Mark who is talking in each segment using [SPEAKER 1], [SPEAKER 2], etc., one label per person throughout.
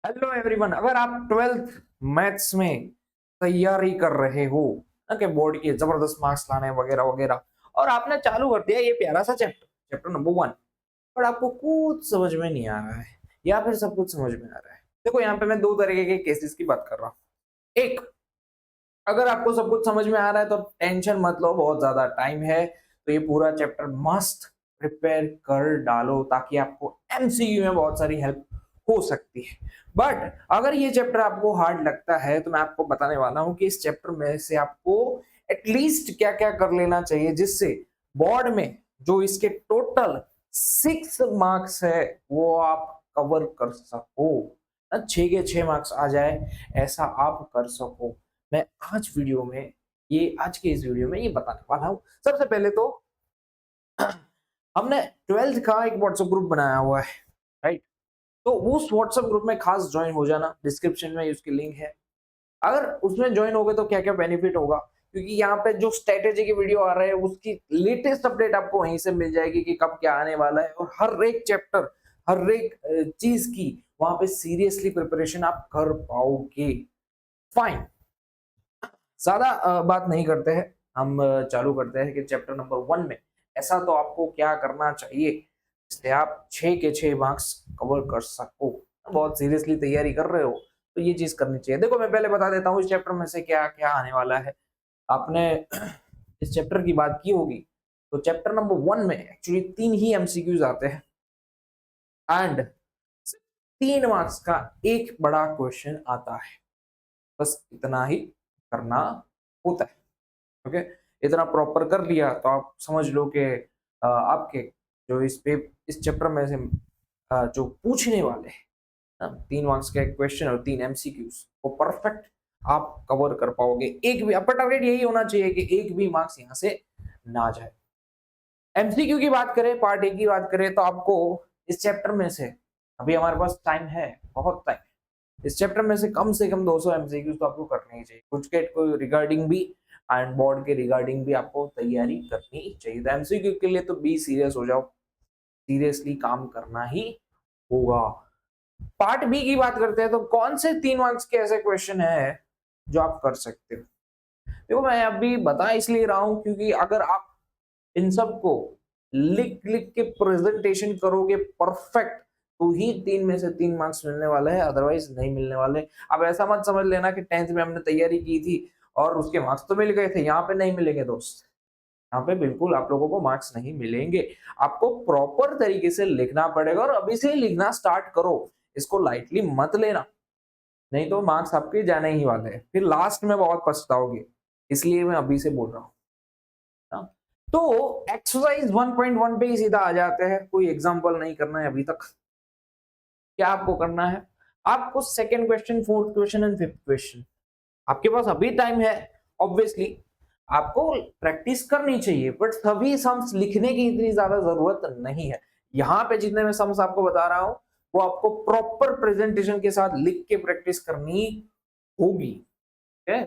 [SPEAKER 1] Hello everyone, अगर आप 12th maths में तैयारी कर रहे हो ना कि बोर्ड के जबरदस्त मार्क्स लाने वगैरह वगैरह और आपने चालू कर दिया ये प्यारा सा चैप्टर नंबर 1, पर आपको कुछ समझ में नहीं आ रहा है या फिर सब कुछ समझ में आ रहा है। देखो यहाँ पे मैं दो तरीके के केसेस की बात कर रहा हूँ। एक, अगर आपको सब कुछ समझ में आ रहा है तो टेंशन मत लो, बहुत ज्यादा टाइम है, तो ये पूरा चैप्टर मस्त प्रिपेयर कर डालो ताकि आपको एमसीक्यू में बहुत सारी हेल्प हो सकती है। बट अगर ये चैप्टर आपको हार्ड लगता है तो मैं आपको बताने वाला हूं कि इस चैप्टर में से आपको एटलीस्ट क्या क्या कर लेना चाहिए जिससे बोर्ड में जो इसके टोटल 6 मार्क्स है वो आप कवर कर सको, 6 के 6 मार्क्स आ जाए ऐसा आप कर सको। मैं आज के इस वीडियो में ये बताने वाला हूँ। सबसे पहले तो हमने 12th का एक व्हाट्सएप ग्रुप बनाया हुआ है, राइट? तो उस व्हाट्सएप ग्रुप में खास ज्वाइन हो जाना, डिस्क्रिप्शन में उसकी लिंक है। अगर उसमें ज्वाइन हो गए तो क्या क्या बेनिफिट होगा, क्योंकि यहाँ पे जो स्ट्रेटेजी की वीडियो आ रहे हैं उसकी लेटेस्ट अपडेट आपको वहीं से मिल जाएगी कि कब क्या आने वाला है, और हर एक चैप्टर, हर एक चीज की वहां पे सीरियसली प्रिपरेशन आप कर पाओगे। फाइन, ज्यादा बात नहीं करते हैं, हम चालू करते हैं कि चैप्टर नंबर 1 में ऐसा तो आपको क्या करना चाहिए जिससे आप 6 के 6 मार्क्स कवर कर सको। बहुत सीरियसली तैयारी कर रहे हो तो ये चीज करनी चाहिए। देखो मैं पहले बता देता हूँ इस चैप्टर में से क्या क्या आने वाला है। आपने इस चैप्टर की बात की होगी तो चैप्टर नंबर 1 में एक्चुअली 3 ही एमसीक्यूज आते हैं एंड 3 मार्क्स का एक बड़ा क्वेश्चन आता है। बस इतना ही करना होता है। ओके, इतना प्रॉपर कर लिया तो आप समझ लो कि आपके जो इस चैप्टर में से जो पूछने वाले हैं ना, 3 मार्क्स का एक क्वेश्चन और 3 एमसीक्यूज वो परफेक्ट आप कवर कर पाओगे। एक भी आपका टारगेट यही होना चाहिए कि एक भी मार्क्स यहाँ से ना जाए। एमसीक्यू की बात करें, पार्ट ए की बात करें, तो आपको इस चैप्टर में से, अभी हमारे पास टाइम है, बहुत टाइम, इस चैप्टर में से कम 200 एमसीक्यू तो आपको करने ही चाहिए। कुछ के रिगार्डिंग भी एंड बोर्ड के रिगार्डिंग भी आपको तैयारी करनी चाहिए। तो एमसीक्यू के लिए तो बी सीरियस हो जाओ, सीरियसली काम करना ही होगा। पार्ट बी की बात करते हैं तो कौन से 3 मार्क्स के ऐसे क्वेश्चन है जो आप कर सकते हो। देखो मैं अभी बता इसलिए रहा हूं क्योंकि अगर आप इन सबको लिख लिख के प्रेजेंटेशन करोगे परफेक्ट तो ही 3 में से 3 मार्क्स मिलने वाले हैं, अदरवाइज नहीं मिलने वाले। अब ऐसा मत समझ लेना कि 10th में हमने तैयारी की थी और उसके मार्क्स तो मिल गए थे, यहाँ पे नहीं मिलेंगे दोस्त। यहाँ पे बिल्कुल आप लोगों को मार्क्स नहीं मिलेंगे। आपको प्रॉपर तरीके से लिखना पड़ेगा और अभी से ही लिखना स्टार्ट करो, इसको लाइटली मत लेना, नहीं तो मार्क्स आपके जाने ही वाले हैं, फिर लास्ट में बहुत पछताओगे। इसलिए मैं अभी से बोल रहा हूँ ना। तो एक्सरसाइज 1.1 पे ही सीधा आ जाते हैं, कोई एग्जांपल नहीं करना है अभी तक। क्या आपको करना है, आपको second question, fourth question and fifth question, आपके पास अभी टाइम है, ऑब्वियसली आपको प्रैक्टिस करनी चाहिए, बट सभी सम्स लिखने की इतनी ज्यादा जरूरत नहीं है। यहाँ पे जितने मैं सम्स आपको बता रहा हूँ वो आपको प्रॉपर प्रेजेंटेशन के साथ लिख के प्रैक्टिस करनी होगी। ठीक है,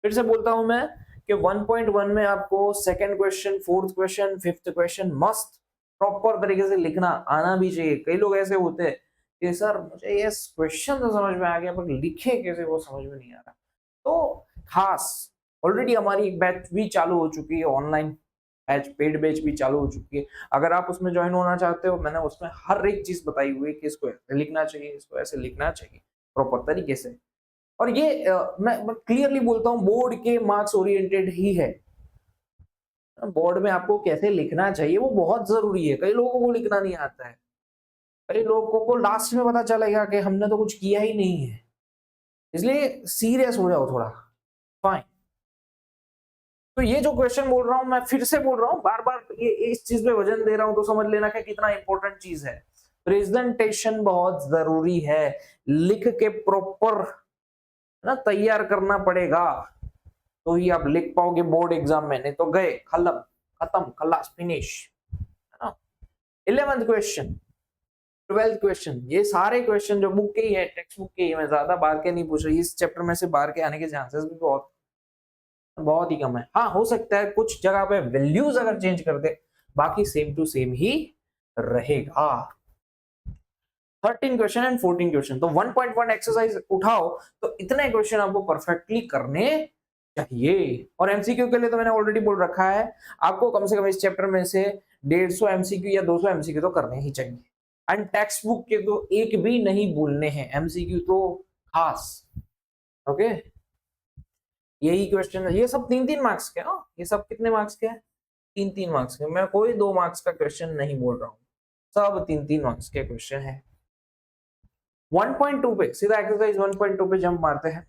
[SPEAKER 1] फिर से बोलता हूं मैं कि 1.1 में आपको second question, fourth question, fifth question मस्त प्रॉपर तरीके से लिखना आना भी चाहिए। कई लोग ऐसे होते हैं कि सर मुझे ये क्वेश्चन तो समझ में आ गया पर लिखे कैसे वो समझ में नहीं आ रहा। तो खास ऑलरेडी हमारी एक बैच भी चालू हो चुकी है, ऑनलाइन बैच, पेड बैच भी चालू हो चुकी है। अगर आप उसमें ज्वाइन होना चाहते हो, मैंने उसमें हर एक चीज बताई हुई है कि इसको ऐसे लिखना चाहिए, इसको ऐसे लिखना चाहिए प्रॉपर तरीके से। और ये मैं क्लियरली बोलता हूँ बोर्ड के मार्क्स ओरिएंटेड ही है। बोर्ड में आपको कैसे लिखना चाहिए वो बहुत जरूरी है। कई लोगों को लिखना नहीं आता है, कई लोगों को लास्ट में पता चलेगा कि हमने तो कुछ किया ही नहीं है। इसलिए सीरियस हो जाओ थोड़ा। फाइन, तो ये जो क्वेश्चन बोल रहा हूं मैं फिर से बोल रहा हूं, बार बार ये इस चीज पे वजन दे रहा हूं तो समझ लेना कि कितना इंपॉर्टेंट चीज है। प्रेजेंटेशन बहुत जरूरी है, लिख के प्रॉपर ना तैयार करना पड़ेगा तो ही आप लिख पाओगे बोर्ड एग्जाम में, नहीं तो गए खत्म, खत्म, खलास, फिनिश, है ना। 11th क्वेश्चन, 12th क्वेश्चन, ये सारे क्वेश्चन जो बुक के ही है, टेक्स्ट बुक के ही, मैं ज्यादा बाहर के नहीं पूछ रही। इस चैप्टर में से बाहर के आने के चांसेस भी बहुत बहुत ही कम है। हाँ, हो सकता है कुछ जगह पे वैल्यूज अगर चेंज कर दे, बाकी सेम टू सेम ही रहेगा। 13 क्वेश्चन एंड 14 क्वेश्चन, तो 1.1 एक्सरसाइज उठाओ तो इतने क्वेश्चन आपको परफेक्टली करने चाहिए। और एमसीक्यू के लिए तो मैंने ऑलरेडी बोल रखा है, आपको कम से कम इस चैप्टर में से 150 एमसीक्यू या 200 एमसीक्यू तो करने ही चाहिए। एंड टेक्स्ट बुक के तो एक भी नहीं भूलने हैं, एमसीक्यू तो खास। ओके, यही क्वेश्चन है, ये सब 3-3 मार्क्स के। ये सब कितने मार्क्स के हैं? 3-3 मार्क्स के। मैं कोई 2 मार्क्स का क्वेश्चन नहीं बोल रहा हूँ, सब 3-3 मार्क्स के क्वेश्चन है। 1.2 पे सीधा एक्सरसाइज 1.2 पे जंप मारते हैं,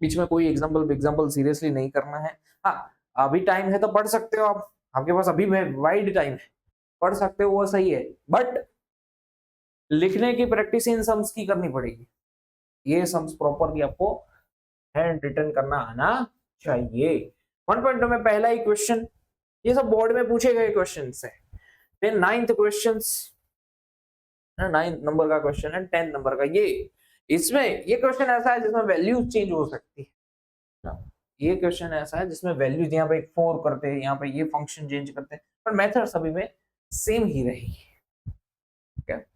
[SPEAKER 1] बीच में कोई एग्जांपल सीरियसली नहीं करना है। हाँ, अभी टाइम है तो पढ़ सकते हो आप, आपके पास अभी वाइड टाइम है, पढ़ सकते हो, वो सही है, बट लिखने की प्रैक्टिस इन सम्स की करनी पड़ेगी। ये सम्स प्रॉपरली आपको हैंड रिटन करना आना चाहिए। 1.2 में पहला ही क्वेश्चन, ये सब बोर्ड में पूछे गए क्वेश्चंस है। फिर 9th क्वेश्चंस, 9th नंबर का क्वेश्चन है, 10th नंबर का ये, इसमें ये क्वेश्चन ऐसा है जिसमें वैल्यूज चेंज हो सकती है। ये क्वेश्चन ऐसा है जिसमें वैल्यूज यहाँ पे 4 करते हैं, यहाँ पे ये फंक्शन चेंज करते हैं, पर मेथड सभी में सेम ही रहेगी। ठीक है,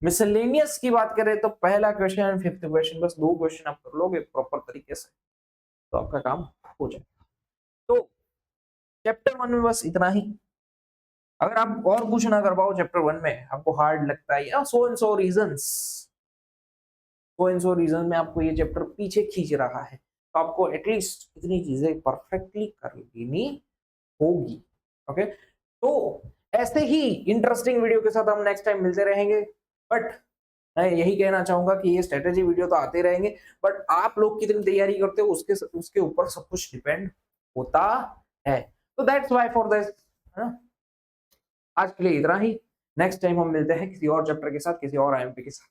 [SPEAKER 1] मिसलेनियस की बात करें तो पहला क्वेश्चन एंड 5th क्वेश्चन, बस 2 क्वेश्चन आप कर लोगे प्रॉपर तरीके से तो आपका काम हो जाएगा। तो चैप्टर 1 में बस इतना ही। अगर आप और कुछ ना कर पाओ चैप्टर 1 में, आपको हार्ड लगता है या सो एंड सो रीजन में आपको ये चैप्टर पीछे खींच रहा है, तो आपको एटलीस्ट इतनी चीजें परफेक्टली कर लेनी होगी। ओके, तो ऐसे ही इंटरेस्टिंग वीडियो के साथ हम नेक्स्ट टाइम मिलते रहेंगे, बट मैं यही कहना चाहूंगा कि ये स्ट्रेटेजी वीडियो तो आते रहेंगे, बट आप लोग कितनी तैयारी करते हो उसके ऊपर सब कुछ डिपेंड होता है। तो दैट्स व्हाई फॉर दिस, है ना, आज के लिए इतना ही। नेक्स्ट टाइम हम मिलते हैं किसी और चैप्टर के साथ, किसी और आईएमपी के साथ।